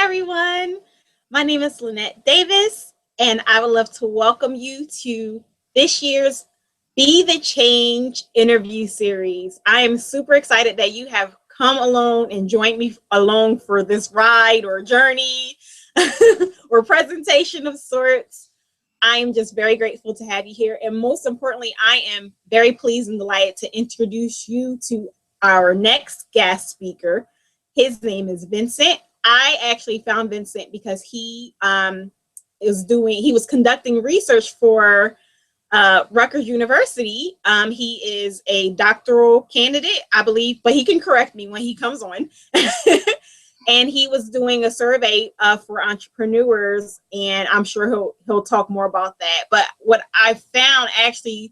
everyone. My name is Lynette Davis, and I would love to welcome you to this year's Be the Change interview series. I am super excited that you have come along and joined me along for this ride or journey or presentation of sorts. I am just very grateful to have you here. And most importantly, I am very pleased and delighted to introduce you to our next guest speaker. His name is Vincent. I actually found Vincent because he was conducting research for Rutgers University. He is a doctoral candidate, I believe, but he can correct me when he comes on. And he was doing a survey for entrepreneurs, and I'm sure he'll talk more about that. But what I found actually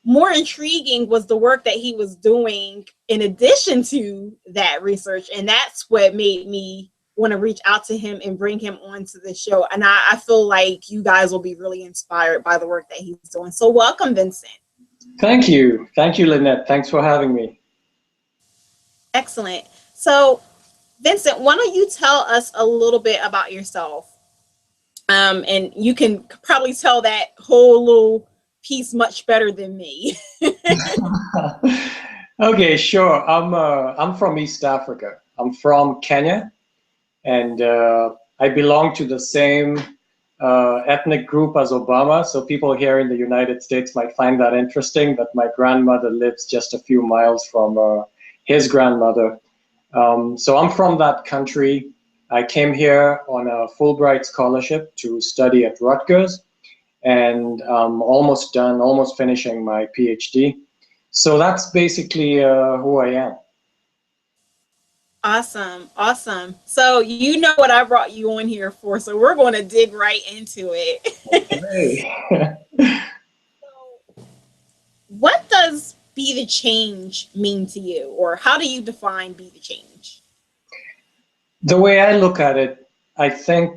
more intriguing was the work that he was doing in addition to that research, and that's what made me want to reach out to him and bring him onto the show. And I feel like you guys will be really inspired by the work that he's doing. So welcome, Vincent. Thank you, Lynette. Thanks for having me. Excellent. So Vincent, why don't you tell us a little bit about yourself? And you can probably tell that whole little piece much better than me. Okay, sure. I'm from East Africa. I'm from Kenya, and I belong to the same ethnic group as Obama. So people here in the United States might find that interesting, that my grandmother lives just a few miles from his grandmother. So I'm from that country. I came here on a Fulbright scholarship to study at Rutgers, and I'm almost done, almost finishing my PhD. So that's basically who I am. Awesome. Awesome. So you know what I brought you on here for, so we're going to dig right into it. Okay. So what does Be the Change mean to you, or how do you define Be the Change? The way I look at it, I think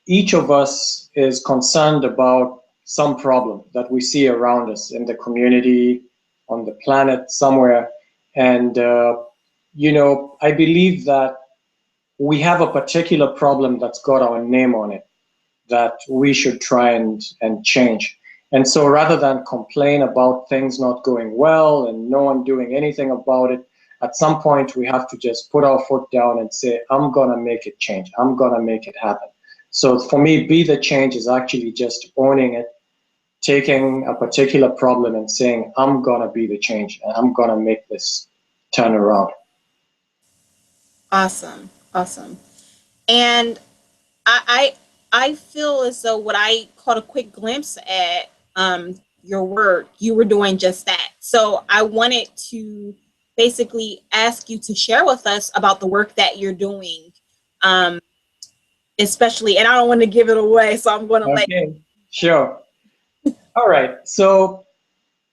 each of us is concerned about some problem that we see around us in the community, on the planet, somewhere. And, I believe that we have a particular problem that's got our name on it that we should try and change. And so rather than complain about things not going well and no one doing anything about it, at some point we have to just put our foot down and say, I'm gonna make it change. I'm gonna make it happen. So for me, Be the Change is actually just owning it, taking a particular problem and saying, I'm gonna be the change and I'm gonna make this turn around. Awesome. Awesome. And I feel as though what I caught a quick glimpse at your work, you were doing just that. So I wanted to basically ask you to share with us about the work that you're doing, especially, and I don't want to give it away, so I'm going to let you. Sure. All right. So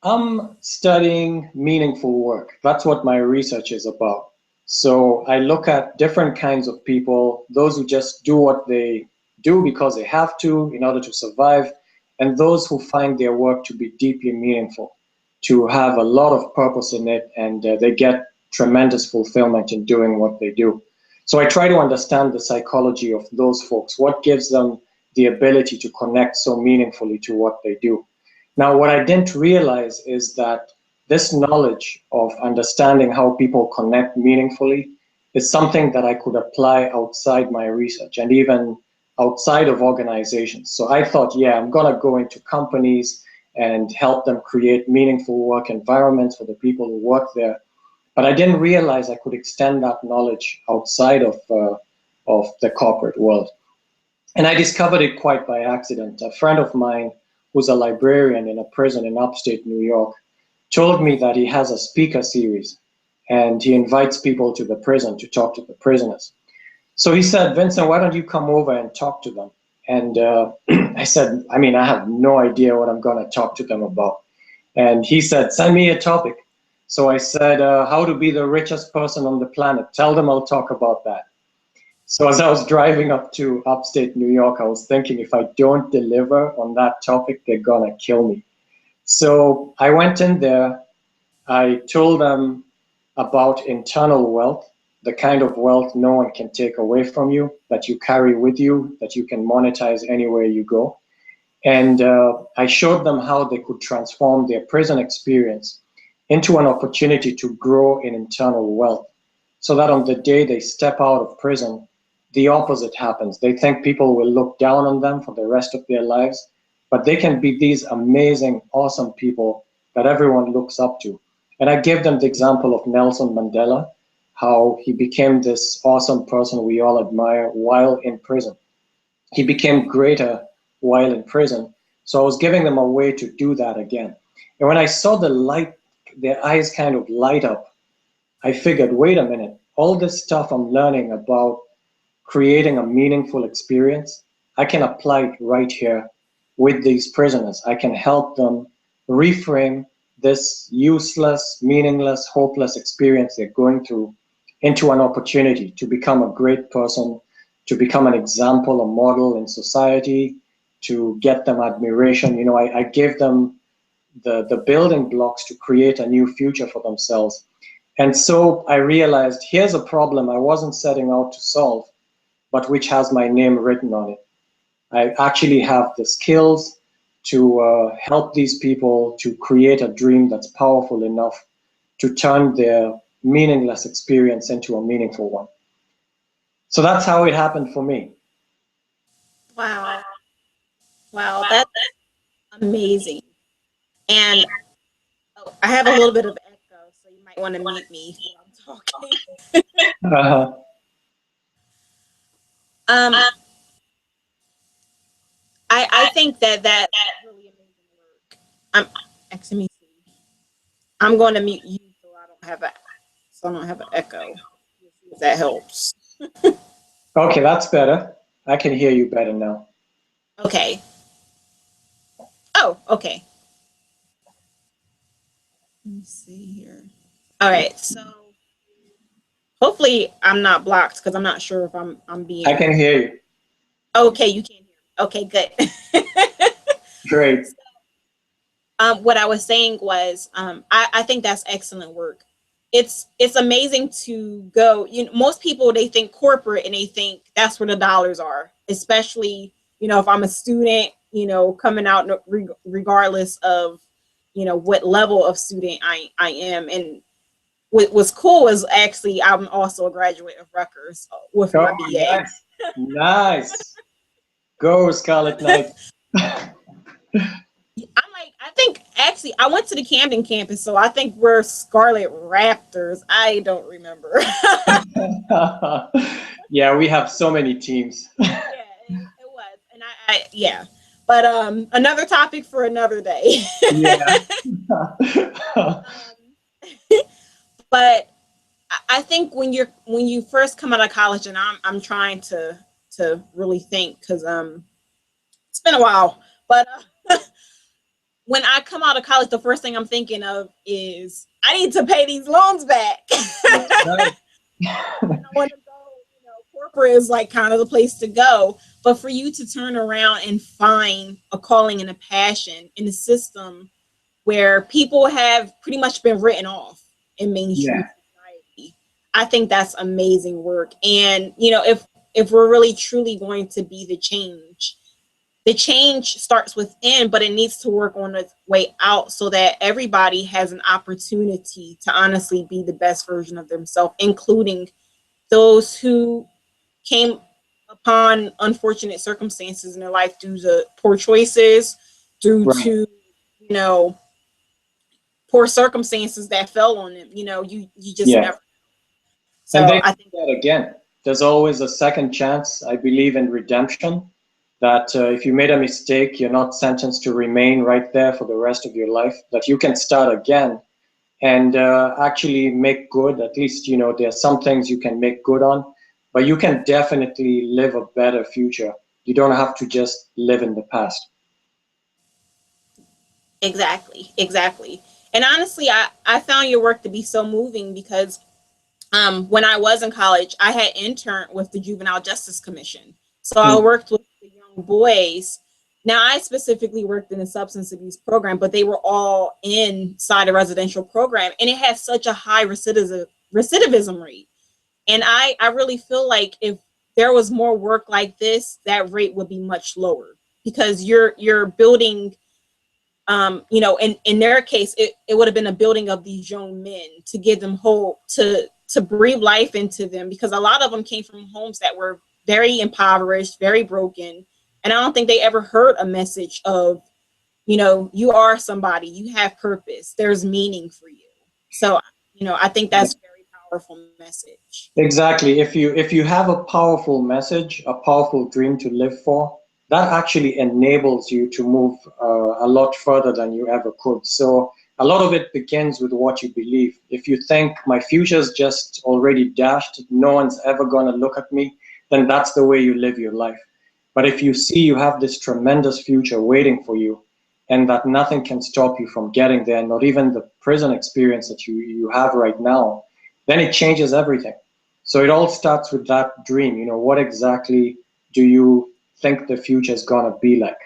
I'm studying meaningful work. That's what my research is about. So I look at different kinds of people, those who just do what they do because they have to in order to survive, and those who find their work to be deeply meaningful, to have a lot of purpose in it, and they get tremendous fulfillment in doing what they do. So I try to understand the psychology of those folks, what gives them the ability to connect so meaningfully to what they do. Now, what I didn't realize is that this knowledge of understanding how people connect meaningfully is something that I could apply outside my research and even outside of organizations. So I thought, yeah, I'm going to go into companies and help them create meaningful work environments for the people who work there. But I didn't realize I could extend that knowledge outside of the corporate world. And I discovered it quite by accident. A friend of mine who's a librarian in a prison in upstate New York told me that he has a speaker series and he invites people to the prison to talk to the prisoners. So he said, Vincent, why don't you come over and talk to them? And I said, I have no idea what I'm going to talk to them about. And he said, send me a topic. So I said, how to be the richest person on the planet. Tell them I'll talk about that. So as I was driving up to upstate New York, I was thinking, if I don't deliver on that topic, they're going to kill me. So I went in there, I told them about internal wealth, the kind of wealth no one can take away from you, that you carry with you, that you can monetize anywhere you go. And I showed them how they could transform their prison experience into an opportunity to grow in internal wealth, so that on the day they step out of prison, the opposite happens. They think people will look down on them for the rest of their lives, but they can be these amazing, awesome people that everyone looks up to. And I gave them the example of Nelson Mandela, how he became this awesome person we all admire while in prison. He became greater while in prison. So I was giving them a way to do that again. And when I saw the light, their eyes kind of light up, I figured, wait a minute, all this stuff I'm learning about creating a meaningful experience, I can apply it right here with these prisoners. I can help them reframe this useless, meaningless, hopeless experience they're going through into an opportunity to become a great person, to become an example, a model in society, to get them admiration. You know, I gave them the building blocks to create a new future for themselves. And so I realized here's a problem I wasn't setting out to solve, but which has my name written on it. I actually have the skills to help these people to create a dream that's powerful enough to turn their meaningless experience into a meaningful one. So that's how it happened for me. Wow. Wow, that's amazing. And oh, I have a little bit of echo, so you might want to mute me while I'm talking. Uh-huh. Um, I think that that's really amazing work. I'm actually, let me see. I'm going to mute you so I don't have an echo. If that helps. Okay, that's better. I can hear you better now. Okay. Oh, okay. Let me see here. All right. So hopefully I'm not blocked because I'm not sure if I'm I being can hear you. okay. You can hear me. Okay, good. Great. What I was saying was, I think that's excellent work. It's amazing to go. You know, most people they think corporate and they think that's where the dollars are. Especially, you know, if I'm a student, you know, coming out regardless of, you know, what level of student I am. And what was cool was actually I'm also a graduate of Rutgers with Oh, my BA. nice. Nice. Go, Scarlet Knight. I'm like, I think actually I went to the Camden campus, so I think we're Scarlet Raptors. I don't remember. Yeah, we have so many teams. Yeah, it was, and I yeah, but another topic for another day. Yeah. um, but I think when you first come out of college, and I'm trying to really think because it's been a while, but when I come out of college, the first thing I'm thinking of is I need to pay these loans back. That's right. I want to go, you know, corporate is like kind of the place to go. But for you to turn around and find a calling and a passion in a system where people have pretty much been written off in mainstream Yeah. society, I think that's amazing work. And you know, if we're really truly going to be the change starts within, but it needs to work on its way out so that everybody has an opportunity to honestly be the best version of themselves, including those who came upon unfortunate circumstances in their life due to poor choices, due Right. to, you know, poor circumstances that fell on them. You know, you just Yeah. never. And So they I do think that again. There's always a second chance. I believe in redemption, that if you made a mistake, you're not sentenced to remain right there for the rest of your life, that you can start again and actually make good. At least, you know, there are some things you can make good on, but you can definitely live a better future. You don't have to just live in the past. exactly. And honestly, I found your work to be so moving because when I was in college, I had interned with the Juvenile Justice Commission. So I Mm. worked with the young boys. Now, I specifically worked in a substance abuse program, but they were all inside a residential program, and it had such a high recidivism rate. And I really feel like if there was more work like this, that rate would be much lower, because you're building, in their case, it would have been a building of these young men to give them hope, to breathe life into them, because a lot of them came from homes that were very impoverished, very broken. And I don't think they ever heard a message of, you are somebody, you have purpose, there's meaning for you. So, I think that's a very powerful message. Exactly. If you have a powerful message, a powerful dream to live for, that actually enables you to move a lot further than you ever could. So a lot of it begins with what you believe. If you think my future's just already dashed, no one's ever going to look at me, then that's the way you live your life. But if you see you have this tremendous future waiting for you, and that nothing can stop you from getting there, not even the prison experience that you have right now, then it changes everything. So it all starts with that dream. What exactly do you think the future is going to be like?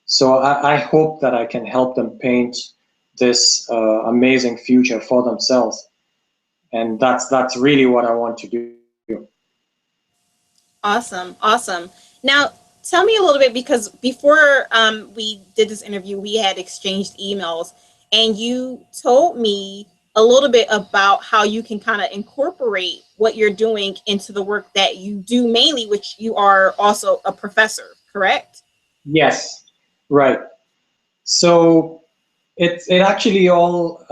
So I hope that I can help them paint this amazing future for themselves. And that's really what I want to do. Awesome, awesome. Now, tell me a little bit, because before we did this interview, we had exchanged emails, and you told me a little bit about how you can kind of incorporate what you're doing into the work that you do mainly, which you are also a professor, correct? Yes, right. So it actually all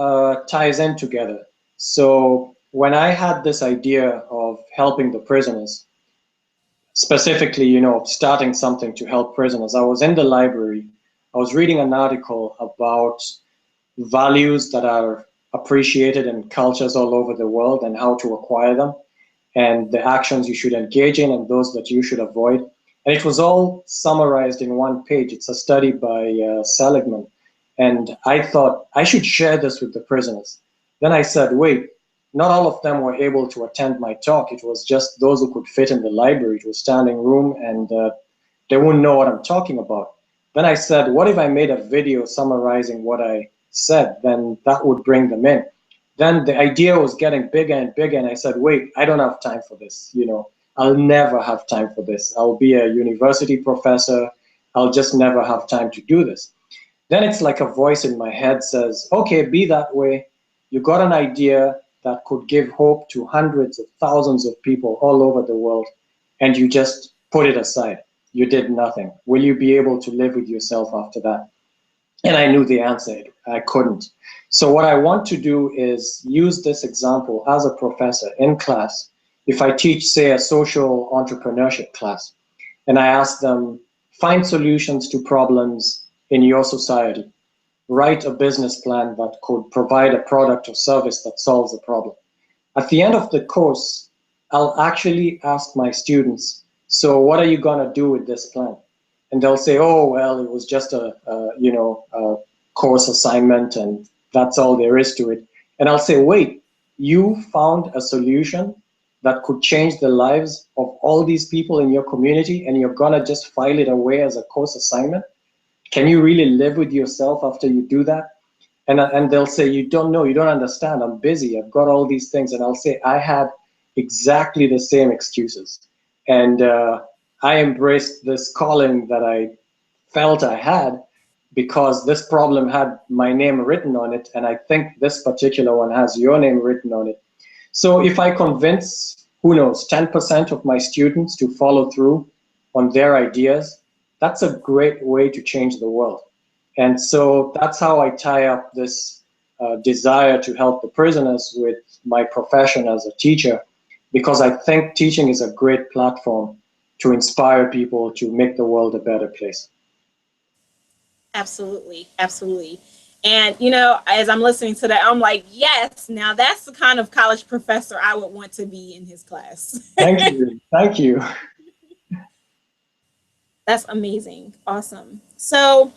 ties in together. So when I had this idea of helping the prisoners, specifically, starting something to help prisoners, I was in the library. I was reading an article about values that are appreciated in cultures all over the world and how to acquire them, and the actions you should engage in and those that you should avoid. And it was all summarized in one page. It's a study by Seligman. And I thought I should share this with the prisoners. Then I said, wait, not all of them were able to attend my talk. It was just those who could fit in the library. It was standing room, and they wouldn't know what I'm talking about. Then I said, what if I made a video summarizing what I said? Then that would bring them in. Then the idea was getting bigger and bigger, and I said, wait, I don't have time for this. I'll never have time for this. I'll be a university professor. I'll just never have time to do this. Then it's like a voice in my head says, okay, be that way. You got an idea that could give hope to hundreds of thousands of people all over the world, and you just put it aside. You did nothing. Will you be able to live with yourself after that? And I knew the answer. I couldn't. So what I want to do is use this example as a professor in class. If I teach, say, a social entrepreneurship class, and I ask them, find solutions to problems in your society, write a business plan that could provide a product or service that solves a problem. At the end of the course, I'll actually ask my students, so what are you going to do with this plan? And they'll say, oh, well, it was just a course assignment, and that's all there is to it. And I'll say, wait, you found a solution that could change the lives of all these people in your community, and you're going to just file it away as a course assignment? Can you really live with yourself after you do that? And they'll say, you don't know, you don't understand, I'm busy, I've got all these things. And I'll say, I had exactly the same excuses. And I embraced this calling that I felt I had, because this problem had my name written on it, and I think this particular one has your name written on it. So if I convince, who knows, 10% of my students to follow through on their ideas, that's a great way to change the world. And so that's how I tie up this desire to help the prisoners with my profession as a teacher, because I think teaching is a great platform to inspire people to make the world a better place. Absolutely, absolutely. And as I'm listening to that, I'm like, yes, now that's the kind of college professor I would want to be in his class. Thank you. Thank you. That's amazing. Awesome. So,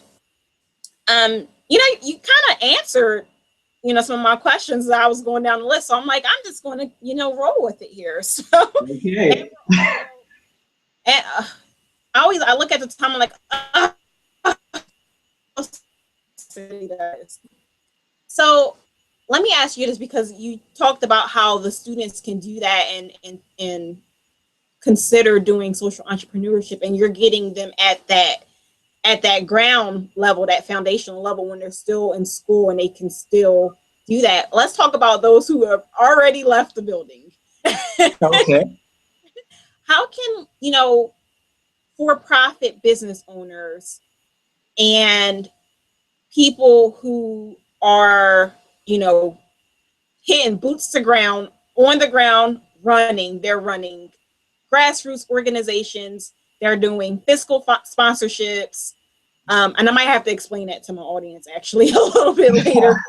you kind of answered, some of my questions as I was going down the list. So I'm like, I'm just going to, roll with it here. So, Okay. and I look at the time, I'm like, so let me ask you this, because you talked about how the students can do that and consider doing social entrepreneurship, and you're getting them at that ground level, that foundational level, when they're still in school and they can still do that. Let's talk about those who have already left the building. Okay. How can, for-profit business owners and people who are, hitting boots to ground, on the ground, they're running grassroots organizations, they're doing fiscal sponsorships. And I might have to explain that to my audience actually a little bit later.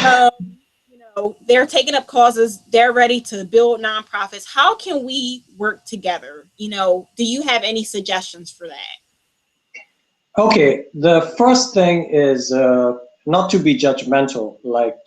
um, they're taking up causes, they're ready to build nonprofits. How can we work together? Do you have any suggestions for that? Okay, the first thing is not to be judgmental. Like,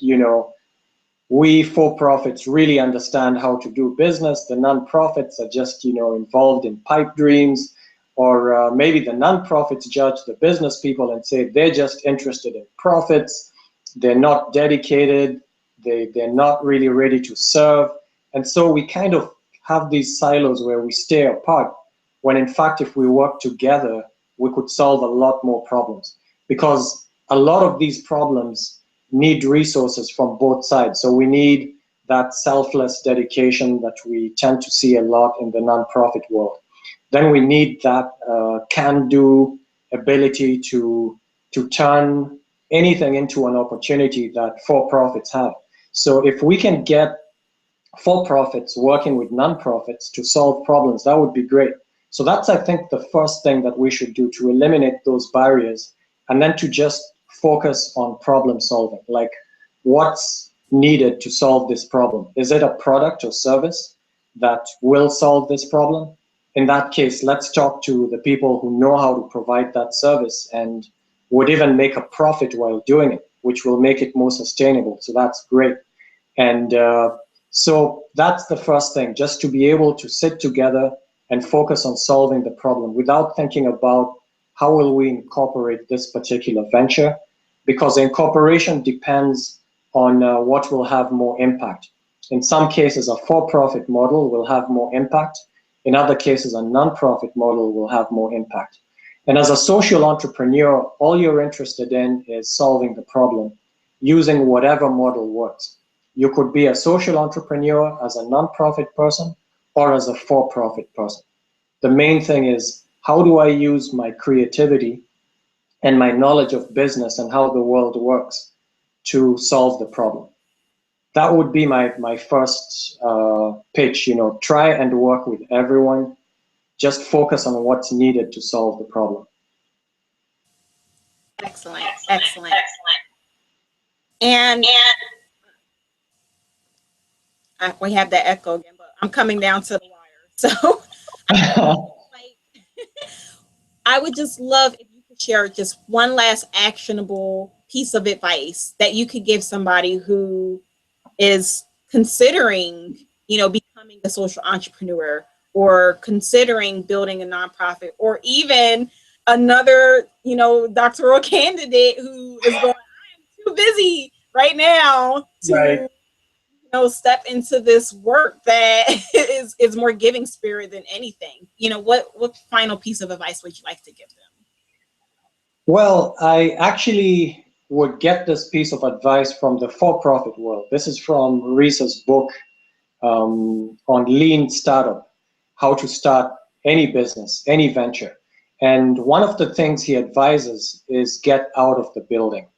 we for-profits really understand how to do business. The non-profits are just, involved in pipe dreams, or maybe the non-profits judge the business people and say they're just interested in profits. They're not dedicated. They're not really ready to serve. And so we kind of have these silos where we stay apart, when in fact, if we work together, we could solve a lot more problems, because a lot of these problems need resources from both sides. So we need that selfless dedication that we tend to see a lot in the nonprofit world. Then we need that can-do ability to turn anything into an opportunity that for-profits have. So if we can get for-profits working with non-profits to solve problems, that would be great. So that's, I think, the first thing that we should do, to eliminate those barriers, and then to just focus on problem solving. Like, what's needed to solve this problem? Is it a product or service that will solve this problem? In that case, let's talk to the people who know how to provide that service and would even make a profit while doing it, which will make it more sustainable. So that's great. And so that's the first thing, just to be able to sit together and focus on solving the problem without thinking about how will we incorporate this particular venture, because the incorporation depends on what will have more impact. In some cases, a for-profit model will have more impact. In other cases, a non-profit model will have more impact. And as a social entrepreneur, all you're interested in is solving the problem using whatever model works. You could be a social entrepreneur as a non-profit person or as a for-profit person. The main thing is, how do I use my creativity and my knowledge of business and how the world works to solve the problem? That would be my first pitch. Try and work with everyone. Just focus on what's needed to solve the problem. Excellent, excellent. And we have that echo again, but I'm coming down to the wire. So I would just love if you could share just one last actionable piece of advice that you could give somebody who is considering, becoming a social entrepreneur, or considering building a nonprofit, or even another, doctoral candidate who is going, I'm too busy right now to Right. step into this work that is more giving spirit than anything. What final piece of advice would you like to give them? Well, I actually would get this piece of advice from the for-profit world. This is from Reese's book on lean startup, how to start any business, any venture. And one of the things he advises is get out of the building.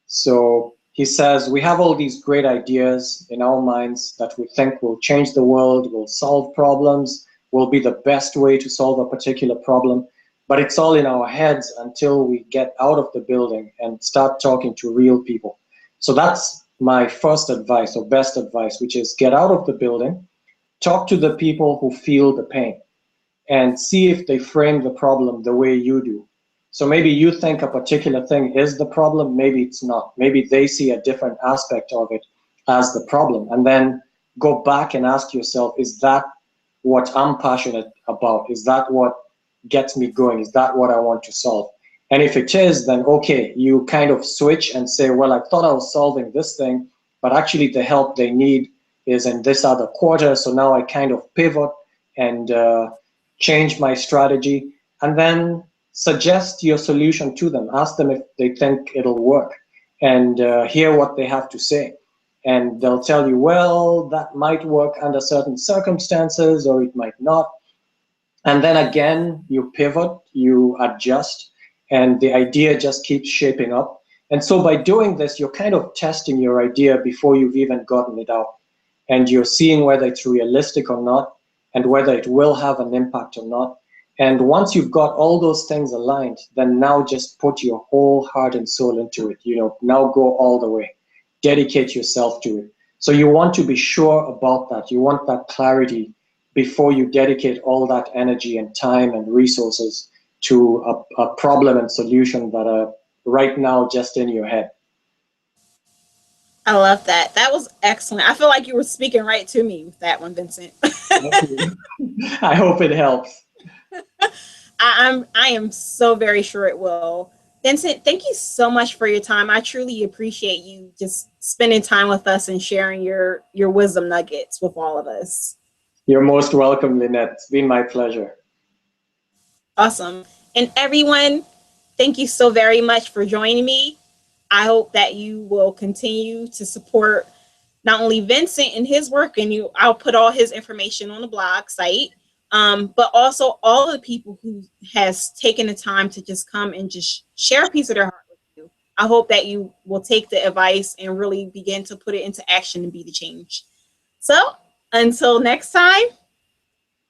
So he says, we have all these great ideas in our minds that we think will change the world, will solve problems, will be the best way to solve a particular problem. But it's all in our heads until we get out of the building and start talking to real people. So that's my first advice, or best advice, which is get out of the building, talk to the people who feel the pain, and see if they frame the problem the way you do. So maybe you think a particular thing is the problem, maybe it's not. Maybe they see a different aspect of it as the problem. And then go back and ask yourself, is that what I'm passionate about? Is that what gets me going? Is that what I want to solve? And if it is, then okay, you kind of switch and say, well, I thought I was solving this thing, but actually the help they need is in this other quarter. So now I kind of pivot and change my strategy, and then suggest your solution to them. Ask them if they think it'll work, and hear what they have to say. And they'll tell you, well, that might work under certain circumstances, or it might not. And then again, you pivot, you adjust, and the idea just keeps shaping up. And so by doing this, you're kind of testing your idea before you've even gotten it out. And you're seeing whether it's realistic or not, and whether it will have an impact or not. And once you've got all those things aligned, then now just put your whole heart and soul into it. Now go all the way, dedicate yourself to it. So you want to be sure about that. You want that clarity before you dedicate all that energy and time and resources to a problem and solution that are right now just in your head. I love that. That was excellent. I feel like you were speaking right to me with that one, Vincent. I hope it helps. I am so very sure it will. Vincent, thank you so much for your time. I truly appreciate you just spending time with us and sharing your wisdom nuggets with all of us. You're most welcome, Lynette. It's been my pleasure. Awesome. And everyone, thank you so very much for joining me. I hope that you will continue to support not only Vincent and his work, and I'll put all his information on the blog site, but also all of the people who has taken the time to just come and just share a piece of their heart with you. I hope that you will take the advice and really begin to put it into action and be the change. So until next time,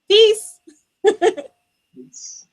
peace. It's